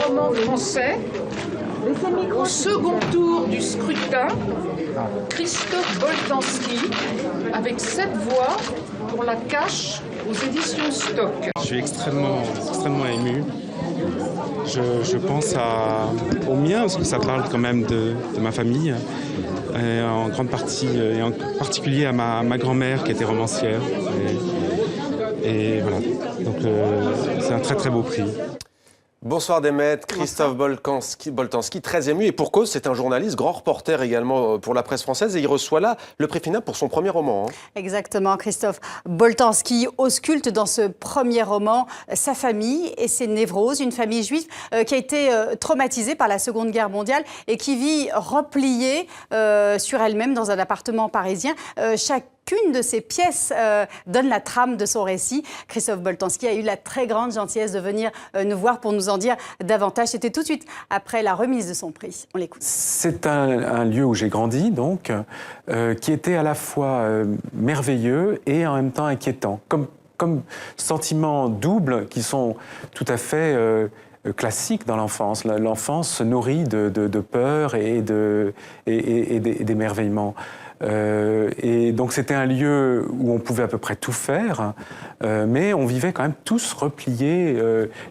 roman français. Au second tour du scrutin, Christophe Boltanski, avec 7 voix pour La Cache aux éditions Stock. Je suis extrêmement ému. Je pense au mien, parce que ça parle quand même de ma famille, et en grande partie, et en particulier à ma grand-mère qui était romancière. Et voilà, donc c'est un très très beau prix. Bonsoir Demet, Christophe Boltanski, très ému, et pour cause, c'est un journaliste, grand reporter également pour la presse française, et il reçoit là le prix FINA pour son premier roman. Exactement, Christophe Boltanski ausculte dans ce premier roman sa famille et ses névroses, une famille juive qui a été traumatisée par la Seconde Guerre mondiale et qui vit repliée sur elle-même dans un appartement parisien. Chacune de ces pièces donne la trame de son récit. Christophe Boltanski a eu la très grande gentillesse de venir nous voir pour nous en dire davantage. C'était tout de suite après la remise de son prix. On l'écoute. C'est un lieu où j'ai grandi, donc, qui était à la fois merveilleux et en même temps inquiétant. Comme sentiments doubles qui sont tout à fait classiques dans l'enfance. L'enfance se nourrit de peur et d'émerveillement. Et donc c'était un lieu où on pouvait à peu près tout faire, mais on vivait quand même tous repliés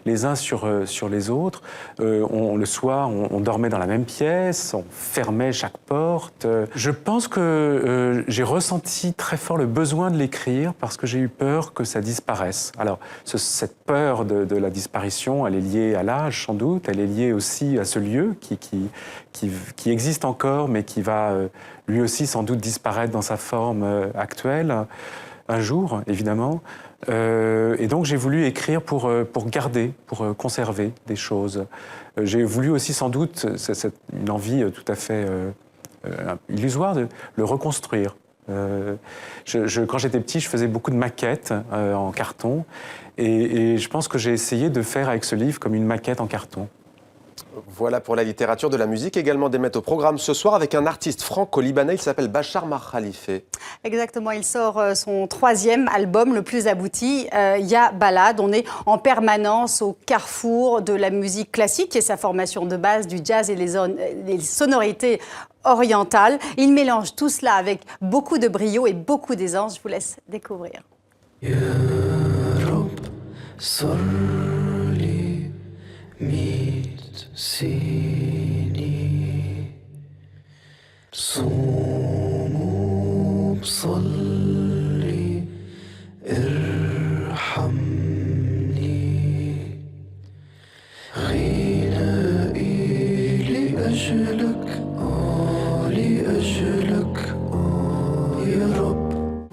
les uns sur les autres. Le soir, on dormait dans la même pièce, on fermait chaque porte. Je pense que j'ai ressenti très fort le besoin de l'écrire parce que j'ai eu peur que ça disparaisse. Alors, cette peur de la disparition, elle est liée à l'âge sans doute, elle est liée aussi à ce lieu qui existe encore, mais qui va lui aussi sans doute disparaître dans sa forme actuelle, un jour, évidemment. Et donc j'ai voulu écrire pour garder, pour conserver des choses. J'ai voulu aussi sans doute, c'est une envie tout à fait illusoire, de le reconstruire. Quand j'étais petit, je faisais beaucoup de maquettes en carton, et je pense que j'ai essayé de faire avec ce livre comme une maquette en carton. Voilà pour la littérature, de la musique également d'émettre au programme ce soir avec un artiste franco-libanais, il s'appelle Bachar Makhalife. Exactement, il sort son 3e album, le plus abouti, Ya Balad. On est en permanence au carrefour de la musique classique, qui est sa formation de base, du jazz et les sonorités orientales. Il mélange tout cela avec beaucoup de brio et beaucoup d'aisance. Je vous laisse découvrir. سيني صوم بصلي ارحمني غنائي لأجلك لأجلك يا رب.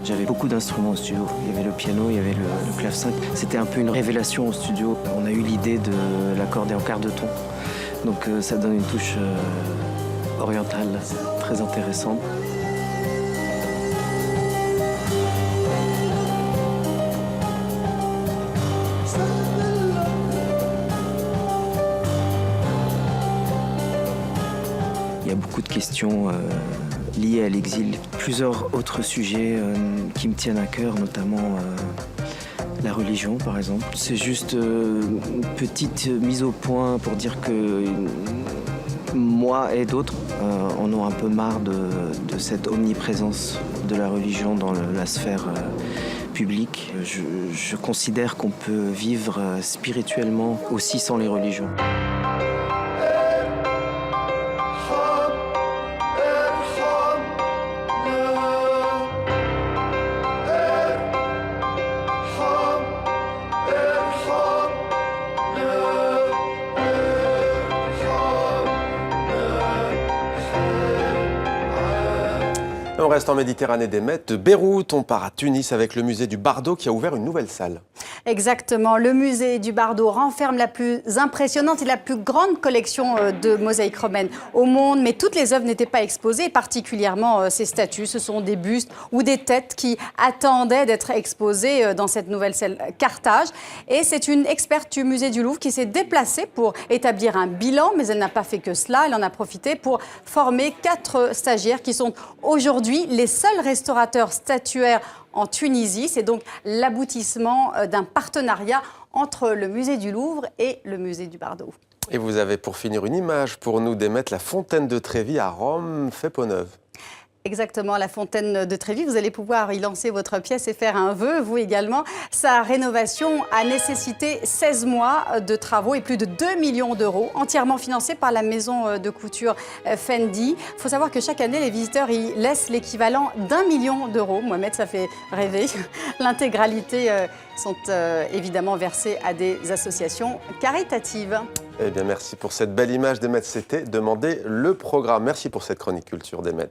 J'avais beaucoup d'instruments au studio. Il y avait le piano, il y avait le clavecin. C'était un peu une révélation au studio. On a eu l'idée de l'accorder en quart de ton. Donc ça donne une touche orientale très intéressante. Il y a beaucoup de questions liées à l'exil. Plusieurs autres sujets qui me tiennent à cœur, notamment la religion, par exemple. C'est juste une petite mise au point pour dire que moi et d'autres en ont un peu marre de cette omniprésence de la religion dans la sphère publique. Je considère qu'on peut vivre spirituellement aussi sans les religions. On reste en Méditerranée d'Emet. De Beyrouth, on part à Tunis avec le musée du Bardo qui a ouvert une nouvelle salle. Exactement. Le musée du Bardo renferme la plus impressionnante et la plus grande collection de mosaïques romaines au monde. Mais toutes les œuvres n'étaient pas exposées, particulièrement ces statues. Ce sont des bustes ou des têtes qui attendaient d'être exposées dans cette nouvelle salle Carthage. Et c'est une experte du musée du Louvre qui s'est déplacée pour établir un bilan. Mais elle n'a pas fait que cela. Elle en a profité pour former 4 stagiaires qui sont aujourd'hui les seuls restaurateurs statuaires en Tunisie. C'est donc l'aboutissement d'un partenariat entre le musée du Louvre et le musée du Bardo. Et vous avez pour finir une image pour nous d'émettre la fontaine de Trévi à Rome, fait peau neuve. Exactement, la fontaine de Trévi. Vous allez pouvoir y lancer votre pièce et faire un vœu, vous également. Sa rénovation a nécessité 16 mois de travaux et plus de 2 millions d'euros, entièrement financés par la maison de couture Fendi. Il faut savoir que chaque année, les visiteurs y laissent l'équivalent d'1 million d'euros. Mohamed, ça fait rêver. L'intégralité sont évidemment versées à des associations caritatives. Eh bien, merci pour cette belle image d'Emmet. C'était demander le programme. Merci pour cette chronique culture d'Emmet.